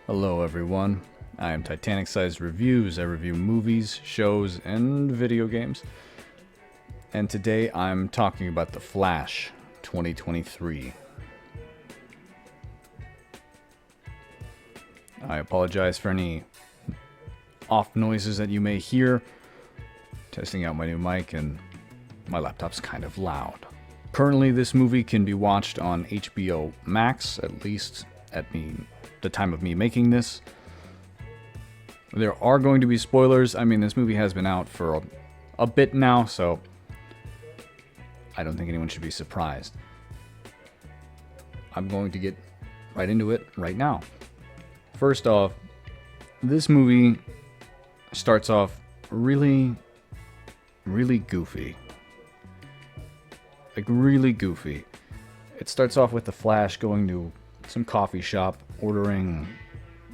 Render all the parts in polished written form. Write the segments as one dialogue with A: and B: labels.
A: Hello everyone, I am TitanicSizedReviews. I review movies, shows, and video games. And today I'm talking about The Flash 2023. I apologize for any off noises that you may hear. Testing out my new mic and my laptop's kind of loud. Currently this movie can be watched on HBO Max, at least at the time of me making this. There are going to be spoilers. I mean, this movie has been out for a bit now, so I don't think anyone should be surprised. I'm going to get right into it right now. First off, this movie starts off really goofy. Like, really goofy. It starts off with the Flash going to some coffee shop, ordering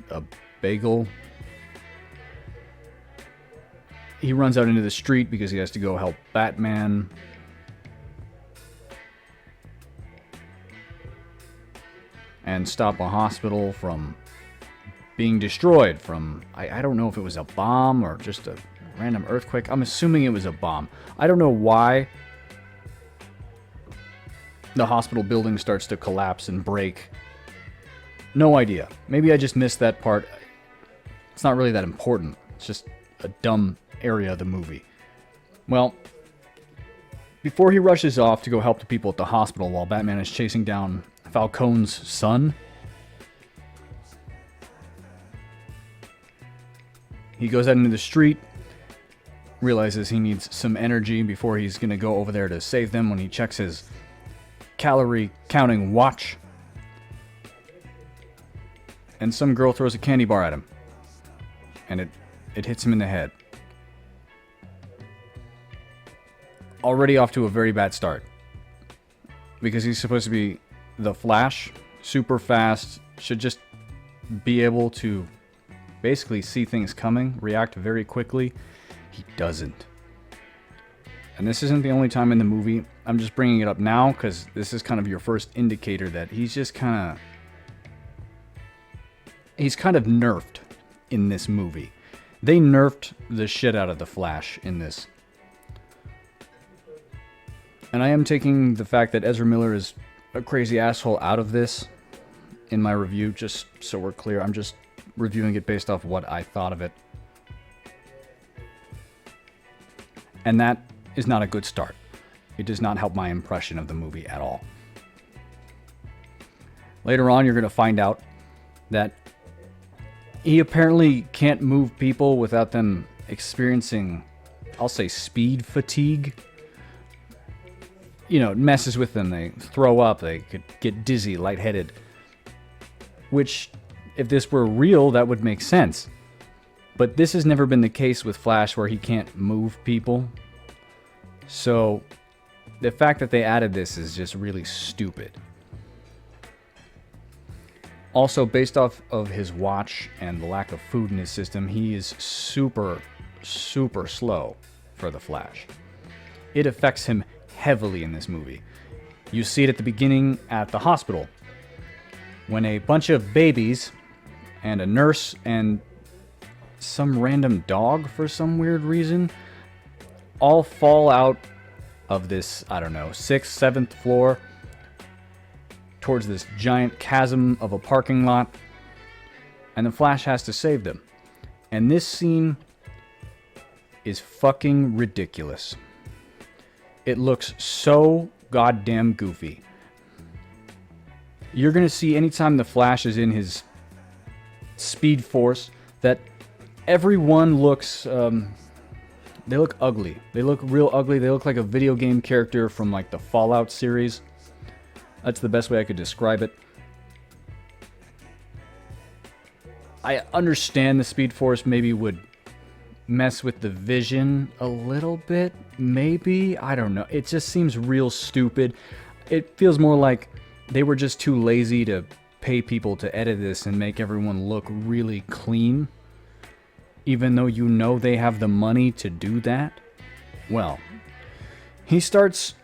A: a bagel. He runs out into the street because he has to go help Batman. And stop a hospital from being destroyed from, I don't know if it was a bomb or just a random earthquake. I'm assuming it was a bomb. I don't know why the hospital building starts to collapse and break. No idea. Maybe I just missed that part. It's not really that important. It's just a dumb area of the movie. Well, before he rushes off to go help the people at the hospital while Batman is chasing down Falcone's son, he goes out into the street, realizes he needs some energy before he's going to go over there to save them when he checks his calorie counting watch. And some girl throws a candy bar at him. And it hits him in the head. Already off to a very bad start. Because he's supposed to be the Flash, super fast, should just be able to basically see things coming, react very quickly. He doesn't. And this isn't the only time in the movie. I'm just bringing it up now because this is kind of your first indicator that he's just kind of nerfed in this movie. They nerfed the shit out of the Flash in this. And I am taking the fact that Ezra Miller is a crazy asshole out of this in my review, just so we're clear. I'm just reviewing it based off what I thought of it. And that is not a good start. It does not help my impression of the movie at all. Later on, you're going to find out that he apparently can't move people without them experiencing, I'll say, speed fatigue. You know, it messes with them. They throw up. They could get dizzy, lightheaded. Which, if this were real, that would make sense. But this has never been the case with Flash where he can't move people. So, the fact that they added this is just really stupid. Also, based off of his watch and the lack of food in his system, he is super slow for the Flash. It affects him heavily in this movie. You see it at the beginning at the hospital, when a bunch of babies and a nurse and some random dog, for some weird reason, all fall out of this, I don't know, 6th, 7th floor towards this giant chasm of a parking lot, and the Flash has to save them. And this scene is fucking ridiculous. It looks so goddamn goofy. You're gonna see anytime the Flash is in his Speed Force that everyone looks, they look ugly. They look real ugly. They look like a video game character from like the Fallout series. That's the best way I could describe it. I understand the Speed Force maybe would mess with the vision a little bit. Maybe. I don't know. It just seems real stupid. It feels more like they were just too lazy to pay people to edit this and make everyone look really clean. Even though you know they have the money to do that. Well, he starts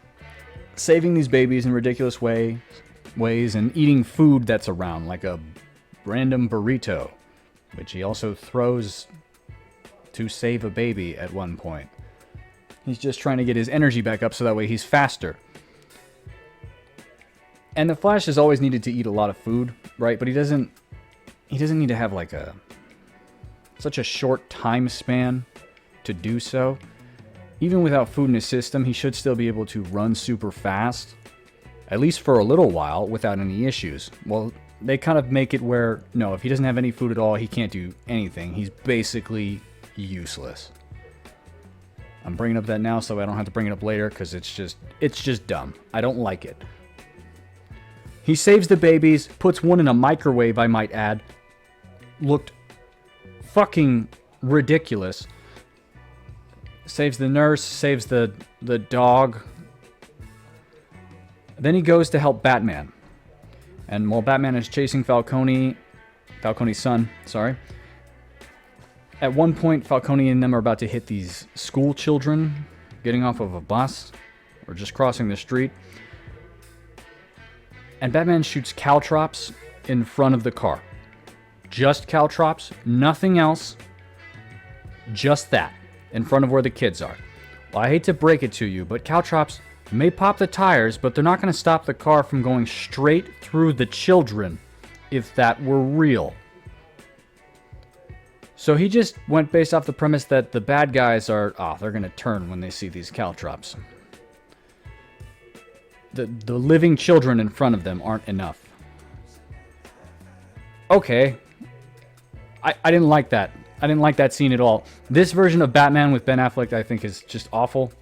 A: saving these babies in ridiculous ways and eating food that's around, like a random burrito, which he also throws to save a baby at one point. He's just trying to get his energy back up so that way he's faster. And the Flash has always needed to eat a lot of food, right? But he doesn't need to have like such a short time span to do so. Even without food in his system, he should still be able to run super fast, at least for a little while, without any issues. Well, they kind of make it where, no, if he doesn't have any food at all, he can't do anything. He's basically useless. I'm bringing up that now so I don't have to bring it up later because it's just dumb. I don't like it. He saves the babies, puts one in a microwave, I might add. Looked fucking ridiculous. Saves the nurse, saves the dog. Then he goes to help Batman. And while Batman is chasing Falcone's son, at one point, Falcone and them are about to hit these school children getting off of a bus or just crossing the street. And Batman shoots caltrops in front of the car. Just caltrops, nothing else. Just that, in front of where the kids are. Well, I hate to break it to you, but caltrops may pop the tires, but they're not going to stop the car from going straight through the children, if that were real. So he just went based off the premise that the bad guys are, they're going to turn when they see these caltrops. The living children in front of them aren't enough. Okay. I didn't like that. I didn't like that scene at all. This version of Batman with Ben Affleck, I think, is just awful.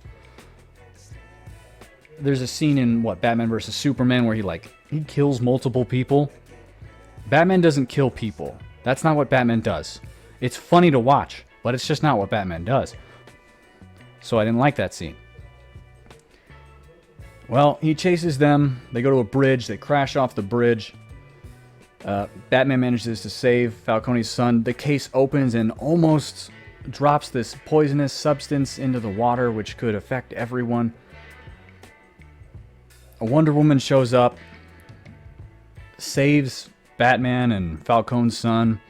A: There's a scene in, Batman vs. Superman where he kills multiple people. Batman doesn't kill people. That's not what Batman does. It's funny to watch, but it's just not what Batman does. So I didn't like that scene. Well, he chases them. They go to a bridge. They crash off the bridge. Batman manages to save Falcone's son. The case opens and almost drops this poisonous substance into the water, which could affect everyone. A Wonder Woman shows up, saves Batman and Falcone's son,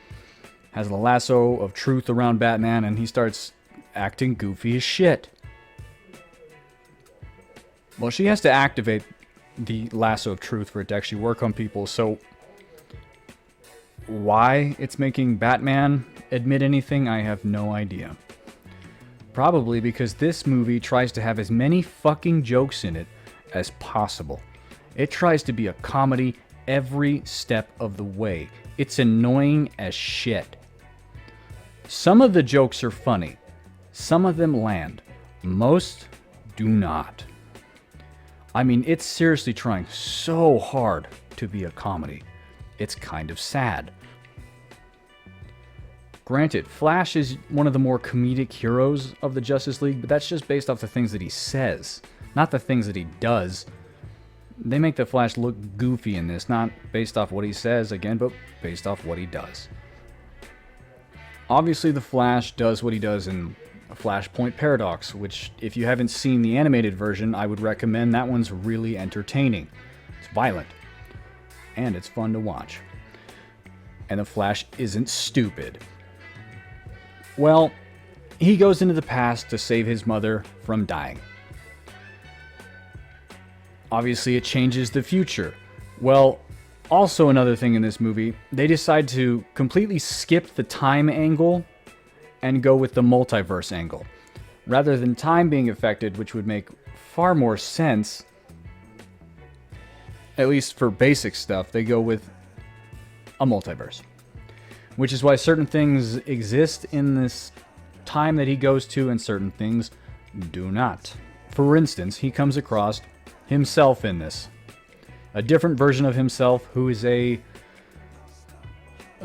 A: has the lasso of truth around Batman, and he starts acting goofy as shit. Well, she has to activate the lasso of truth for it to actually work on people, so why it's making Batman admit anything, I have no idea. Probably because this movie tries to have as many fucking jokes in it as possible. It tries to be a comedy every step of the way. It's annoying as shit. Some of the jokes are funny. Some of them land. Most do not. I mean, it's seriously trying so hard to be a comedy. It's kind of sad. Granted, Flash is one of the more comedic heroes of the Justice League, but that's just based off the things that he says, not the things that he does. They make the Flash look goofy in this, not based off what he says, again, but based off what he does. Obviously, the Flash does what he does in a Flashpoint Paradox, which, if you haven't seen the animated version, I would recommend. That one's really entertaining. It's violent. And it's fun to watch. And the Flash isn't stupid. Well, he goes into the past to save his mother from dying. Obviously, it changes the future. Well, also another thing in this movie, they decide to completely skip the time angle and go with the multiverse angle. Rather than time being affected, which would make far more sense, at least for basic stuff, they go with a multiverse. Which is why certain things exist in this time that he goes to and certain things do not. For instance, he comes across himself in this. A different version of himself who is a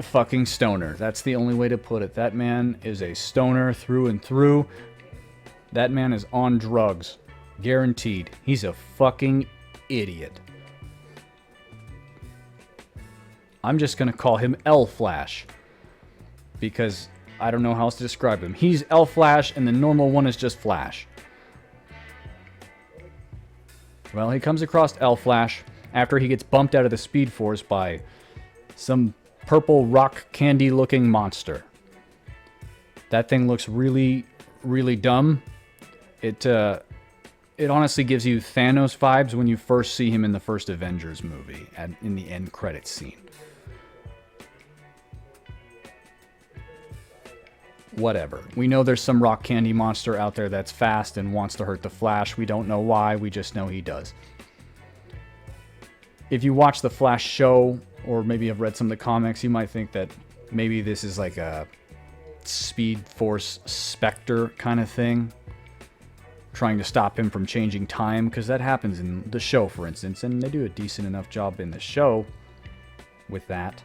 A: fucking stoner. That's the only way to put it. That man is a stoner through and through. That man is on drugs. Guaranteed. He's a fucking idiot. I'm just going to call him L-Flash. Because I don't know how else to describe him. He's L-Flash and the normal one is just Flash. Well, he comes across L-Flash after he gets bumped out of the Speed Force by some purple rock candy looking monster. That thing looks really, really dumb. It honestly gives you Thanos vibes when you first see him in the first Avengers movie, in the end credits scene. Whatever. We know there's some rock candy monster out there that's fast and wants to hurt the Flash. We don't know why, we just know he does. If you watch the Flash show, or maybe have read some of the comics, you might think that maybe this is like a Speed Force Spectre kind of thing, trying to stop him from changing time, because that happens in the show, for instance, and they do a decent enough job in the show with that.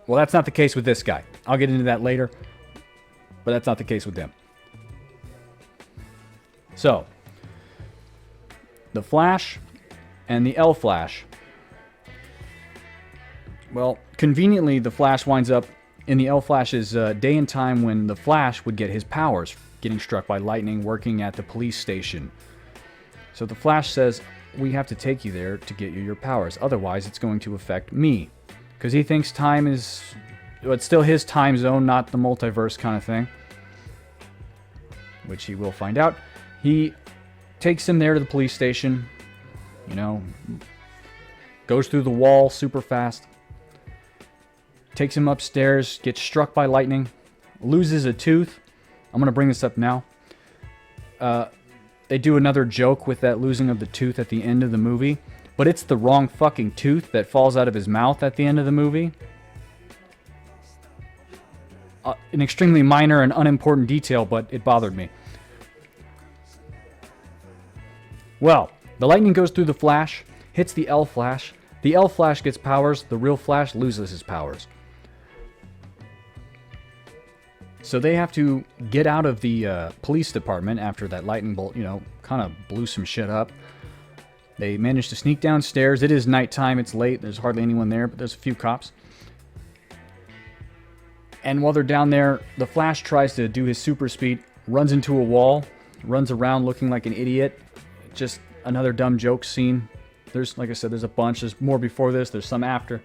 A: Well, that's not the case with this guy. I'll get into that later, but that's not the case with them. So, the Flash and the L-Flash. Well, conveniently, the Flash winds up in the L-Flash's day and time when the Flash would get his powers, getting struck by lightning, working at the police station. So the Flash says, we have to take you there to get you your powers, otherwise it's going to affect me. Because he thinks time is... it's still his time zone, not the multiverse kind of thing. Which he will find out. He takes him there to the police station. You know, goes through the wall super fast. Takes him upstairs, gets struck by lightning. Loses a tooth. I'm going to bring this up now. They do another joke with that losing of the tooth at the end of the movie. But it's the wrong fucking tooth that falls out of his mouth at the end of the movie. An extremely minor and unimportant detail, but it bothered me. Well, the lightning goes through the Flash, hits the L-Flash. The L-Flash gets powers, the real Flash loses his powers. So they have to get out of the police department after that lightning bolt, you know, kind of blew some shit up. They manage to sneak downstairs. It is nighttime. It's late. There's hardly anyone there, but there's a few cops. And while they're down there, the Flash tries to do his super speed, runs into a wall, runs around looking like an idiot. Just another dumb joke scene. There's, like I said, there's a bunch. There's more before this. There's some after.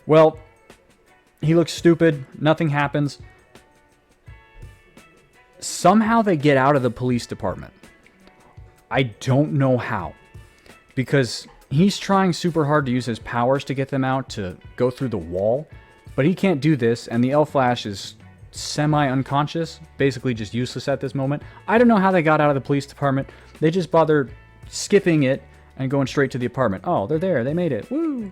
A: Well, he looks stupid. Nothing happens. Somehow they get out of the police department. I don't know how. Because he's trying super hard to use his powers to get them out to go through the wall. But he can't do this, and the L-Flash is semi-unconscious, basically just useless at this moment. I don't know how they got out of the police department. They just bothered skipping it and going straight to the apartment. Oh, they're there. They made it. Woo!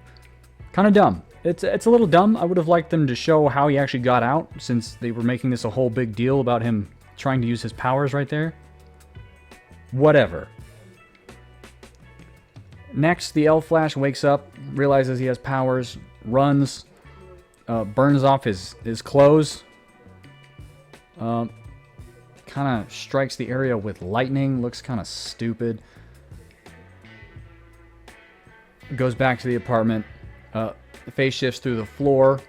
A: Kind of dumb. It's a little dumb. I would have liked them to show how he actually got out, since they were making this a whole big deal about him trying to use his powers right there. Whatever. Next, the L-Flash wakes up, realizes he has powers, runs, burns off his clothes, kind of strikes the area with lightning, looks kind of stupid. Goes back to the apartment, the face shifts through the floor,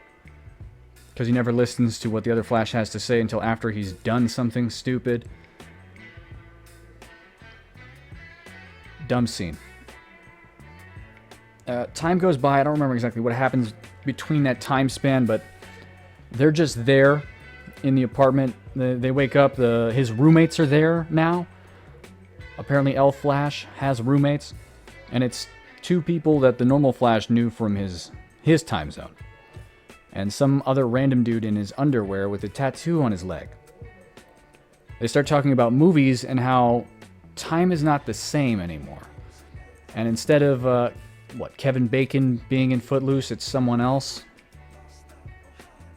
A: because he never listens to what the other Flash has to say until after he's done something stupid. Dumb scene. Time goes by. I don't remember exactly what happens between that time span, but they're just there in the apartment. They wake up. His roommates are there now. Apparently, L-Flash has roommates, and it's two people that the normal Flash knew from his time zone, and some other random dude in his underwear with a tattoo on his leg. They start talking about movies and how time is not the same anymore, and instead of Kevin Bacon being in Footloose, it's someone else.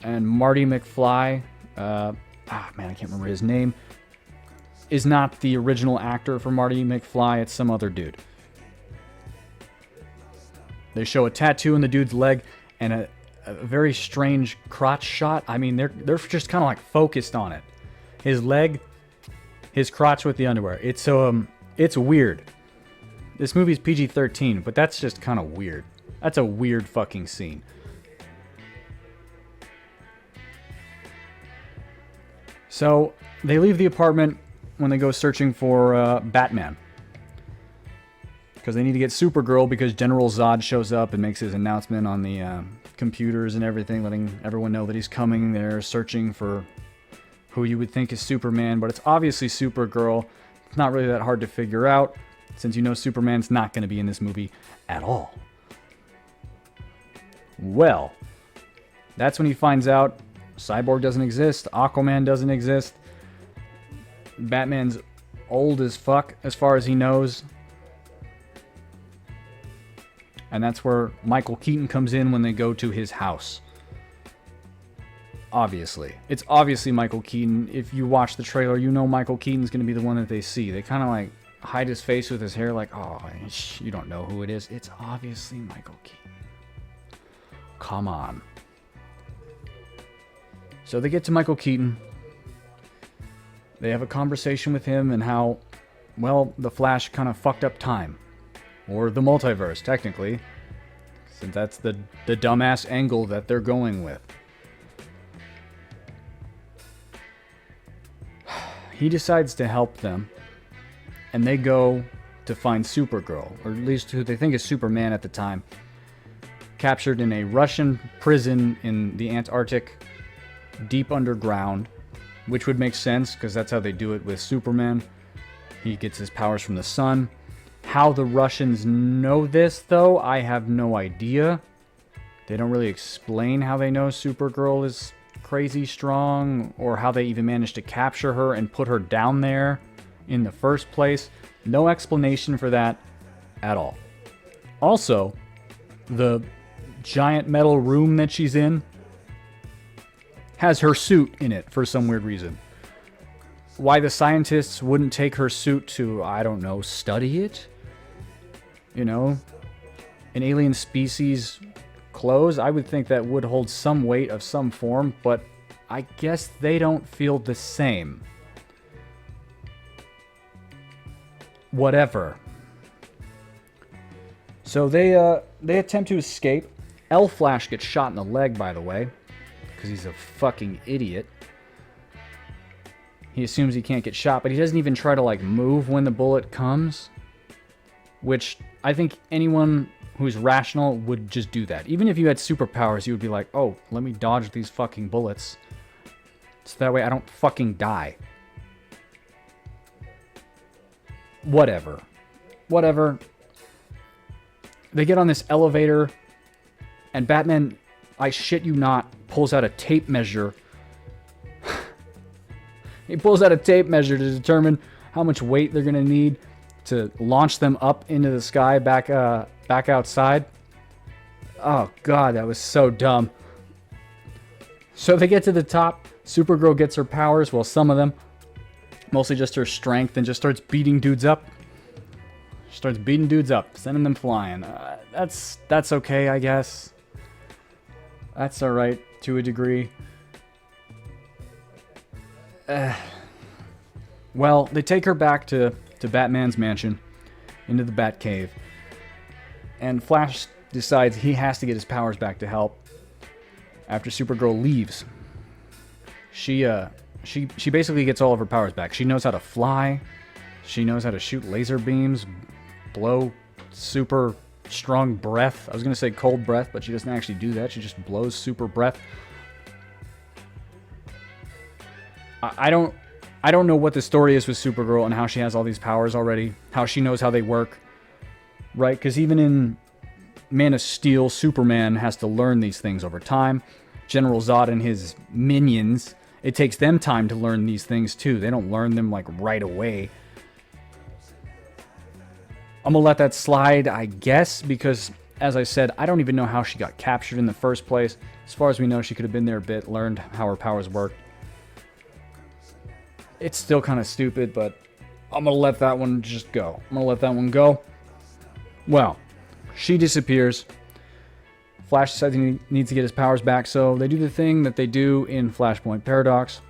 A: And Marty McFly, I can't remember his name, is not the original actor for Marty McFly, it's some other dude. They show a tattoo on the dude's leg and a very strange crotch shot. I mean, they're just kind of like focused on it. His leg, his crotch with the underwear. It's weird. This movie's PG-13, but that's just kind of weird. That's a weird fucking scene. So, they leave the apartment when they go searching for Batman. Because they need to get Supergirl, because General Zod shows up and makes his announcement on the computers and everything, letting everyone know that he's coming. They're searching for who you would think is Superman, but it's obviously Supergirl. It's not really that hard to figure out, since you know Superman's not going to be in this movie at all. Well, that's when he finds out Cyborg doesn't exist, Aquaman doesn't exist, Batman's old as fuck as far as he knows. And that's where Michael Keaton comes in when they go to his house. Obviously. It's obviously Michael Keaton. If you watch the trailer, you know Michael Keaton's going to be the one that they see. They kind of like hide his face with his hair like, oh, you don't know who it is. It's obviously Michael Keaton. Come on. So they get to Michael Keaton. They have a conversation with him and how, well, the Flash kind of fucked up time. Or the multiverse, technically. Since that's the dumbass angle that they're going with. He decides to help them. And they go to find Supergirl. Or at least who they think is Superman at the time. Captured in a Russian prison in the Antarctic. Deep underground. Which would make sense, because that's how they do it with Superman. He gets his powers from the sun. How the Russians know this, though, I have no idea. They don't really explain how they know Supergirl is crazy strong, or how they even managed to capture her and put her down there in the first place. No explanation for that at all. Also, the giant metal room that she's in has her suit in it for some weird reason. Why the scientists wouldn't take her suit to, I don't know, study it? You know, an alien species clothes, I would think that would hold some weight of some form, but I guess they don't feel the same. Whatever. So they attempt to escape. Flash gets shot in the leg, by the way, because he's a fucking idiot. He assumes he can't get shot, but he doesn't even try to like move when the bullet comes. Which I think anyone who's rational would just do that. Even if you had superpowers, you would be like, oh, let me dodge these fucking bullets. So that way I don't fucking die. Whatever. They get on this elevator, and Batman, I shit you not, pulls out a tape measure. He pulls out a tape measure to determine how much weight they're going to need to launch them up into the sky back outside. Oh god, that was so dumb. So they get to the top. Supergirl gets her powers, well, some of them. Mostly just her strength, and just starts beating dudes up. Sending them flying. That's okay, I guess. That's alright, to a degree. Well, they take her back to Batman's mansion, into the Batcave, and Flash decides he has to get his powers back to help. After Supergirl leaves, she basically gets all of her powers back. She knows how to fly, she knows how to shoot laser beams, blow super strong breath. I was gonna say cold breath, but she doesn't actually do that. She just blows super breath. I don't know what the story is with Supergirl and how she has all these powers already. How she knows how they work. Right? Because even in Man of Steel, Superman has to learn these things over time. General Zod and his minions, it takes them time to learn these things too. They don't learn them like right away. I'm going to let that slide, I guess, because as I said, I don't even know how she got captured in the first place. As far as we know, she could have been there a bit, learned how her powers work. It's still kind of stupid, but I'm going to let that one just go. Well, she disappears. Flash decides he needs to get his powers back, so they do the thing that they do in Flashpoint Paradox.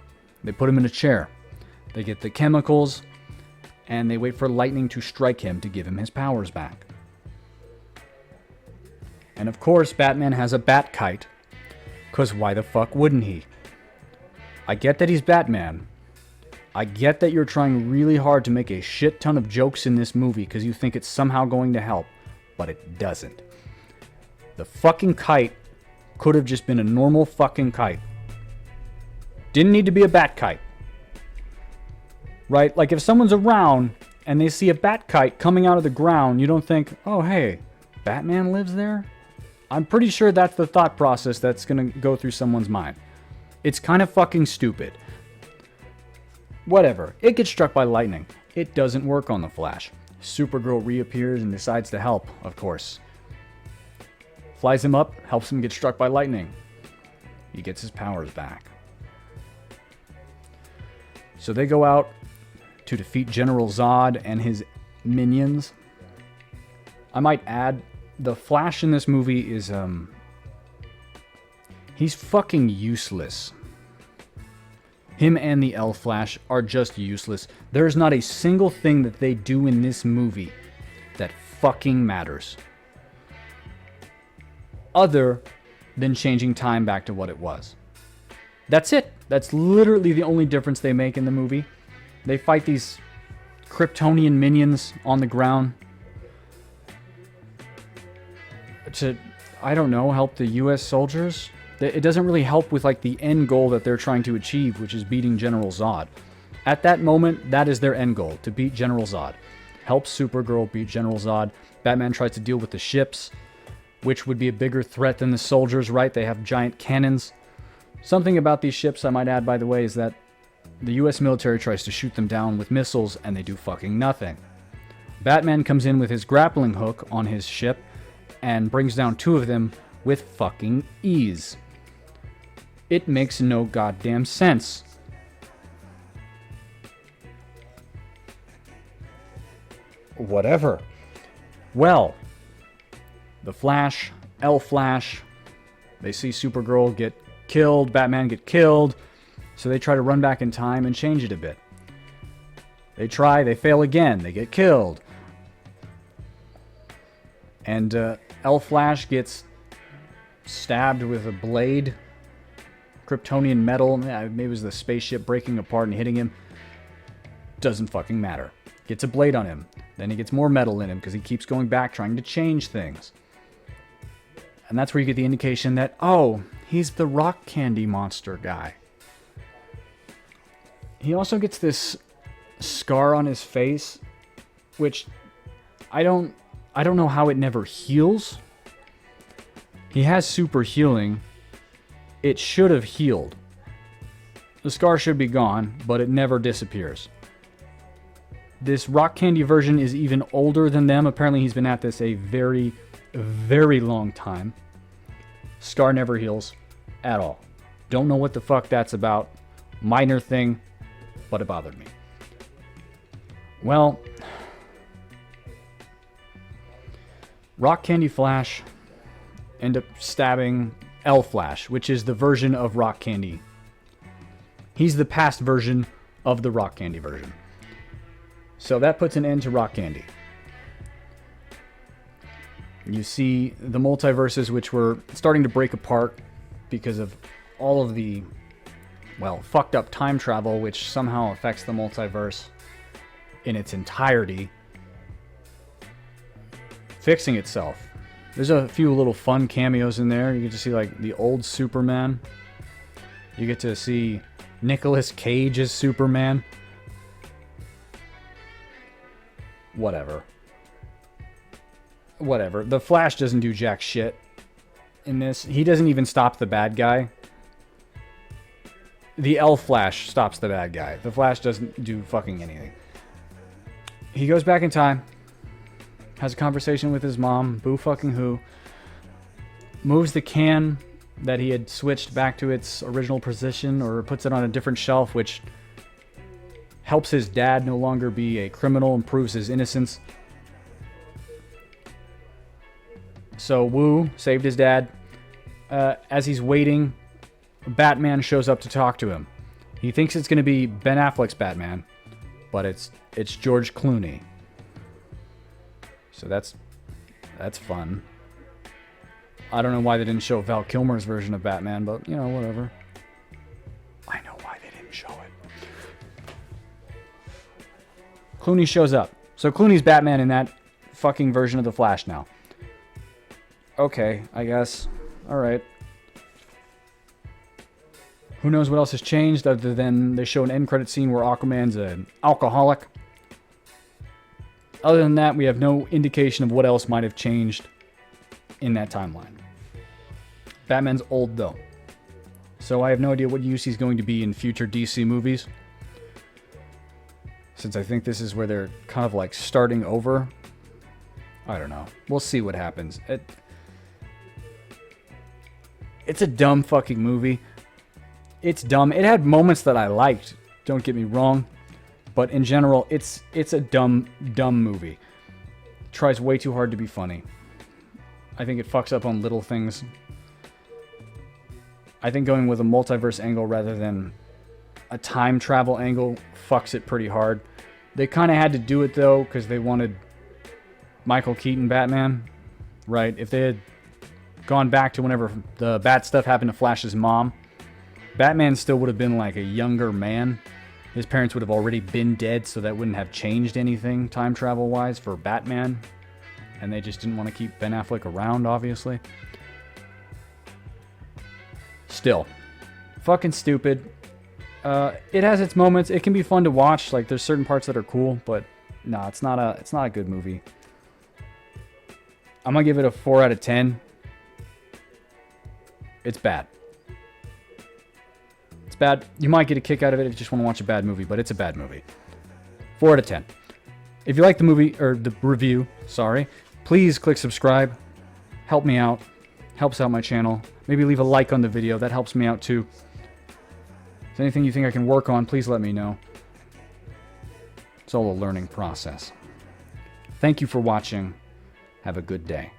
A: They put him in a chair. They get the chemicals, and they wait for lightning to strike him to give him his powers back. And of course, Batman has a bat kite, because why the fuck wouldn't he? I get that he's Batman. I get that you're trying really hard to make a shit ton of jokes in this movie because you think it's somehow going to help, but it doesn't. The fucking kite could have just been a normal fucking kite. Didn't need to be a bat kite. Right? Like if someone's around and they see a bat kite coming out of the ground, you don't think, oh hey, Batman lives there? I'm pretty sure that's the thought process that's gonna go through someone's mind. It's kind of fucking stupid. Whatever. It gets struck by lightning. It doesn't work on the Flash. Supergirl reappears and decides to help, of course. Flies him up, helps him get struck by lightning. He gets his powers back. So they go out to defeat General Zod and his minions. I might add, the Flash in this movie is, he's fucking useless. Him and the Flash are just useless. There's not a single thing that they do in this movie that fucking matters. Other than changing time back to what it was. That's it. That's literally the only difference they make in the movie. They fight these Kryptonian minions on the ground to, I don't know, help the US soldiers. It doesn't really help with like the end goal that they're trying to achieve, which is beating General Zod. At that moment, that is their end goal, to beat General Zod. Help Supergirl beat General Zod. Batman tries to deal with the ships, which would be a bigger threat than the soldiers, right? They have giant cannons. Something about these ships, I might add, by the way, is that the US military tries to shoot them down with missiles, and they do fucking nothing. Batman comes in with his grappling hook on his ship, and brings down 2 of them with fucking ease. It makes no goddamn sense. Whatever. Well, the Flash, Flash, they see Supergirl get killed, Batman get killed, so they try to run back in time and change it a bit. They try, they fail again, they get killed. And Flash gets stabbed with a blade, Kryptonian metal, maybe it was the spaceship breaking apart and hitting him. Doesn't fucking matter. Gets a blade on him. Then he gets more metal in him because he keeps going back trying to change things. And that's where you get the indication that, oh, he's the rock candy monster guy. He also gets this scar on his face, which I don't know how it never heals. He has super healing. It should have healed. The scar should be gone, but it never disappears. This rock candy version is even older than them. Apparently he's been at this a very, very long time. Scar never heals at all. Don't know what the fuck that's about. Minor thing, but it bothered me. Well, Rock Candy Flash end up stabbing Flash, which is the version of Rock Candy. He's the past version of the Rock Candy version. So that puts an end to Rock Candy. You see the multiverses, which were starting to break apart because of all of the, well, fucked up time travel, which somehow affects the multiverse in its entirety, fixing itself. There's a few little fun cameos in there. You get to see like the old Superman. You get to see Nicolas Cage as Superman. Whatever. The Flash doesn't do jack shit in this. He doesn't even stop the bad guy. The Flash stops the bad guy. The Flash doesn't do fucking anything. He goes back in time, has a conversation with his mom, boo fucking who, moves the can that he had switched back to its original position, or puts it on a different shelf, which helps his dad no longer be a criminal and proves his innocence. So Wu saved his dad. As he's waiting, Batman shows up to talk to him. He thinks it's going to be Ben Affleck's Batman, but it's George Clooney. So that's fun. I don't know why they didn't show Val Kilmer's version of Batman, but, you know, whatever. I know why they didn't show it. Clooney shows up. So Clooney's Batman in that fucking version of The Flash now. Okay, I guess. Alright. Who knows what else has changed other than they show an end credit scene where Aquaman's an alcoholic. Other than that, we have no indication of what else might have changed in that timeline. Batman's old, though. So I have no idea what use he's going to be in future DC movies. Since I think this is where they're kind of like starting over. I don't know. We'll see what happens. It's a dumb fucking movie. It's dumb. It had moments that I liked. Don't get me wrong. But in general, it's a dumb movie. It tries way too hard to be funny. I think it fucks up on little things. I think going with a multiverse angle rather than a time travel angle fucks it pretty hard. They kind of had to do it, though, because they wanted Michael Keaton Batman, right? If they had gone back to whenever the bad stuff happened to Flash's mom, Batman still would have been like a younger man. His parents would have already been dead, so that wouldn't have changed anything time travel-wise for Batman. And they just didn't want to keep Ben Affleck around, obviously. Still, fucking stupid. It has its moments. It can be fun to watch. Like, there's certain parts that are cool, but no, it's not a good movie. I'm gonna give it a 4 out of 10. It's bad. It's bad. You might get a kick out of it if you just want to watch a bad movie, but it's a bad movie. 4 out of 10. If you like the movie, or the review, sorry, please click subscribe. Help me out. Helps out my channel. Maybe leave a like on the video. That helps me out too. If there's anything you think I can work on, please let me know. It's all a learning process. Thank you for watching. Have a good day.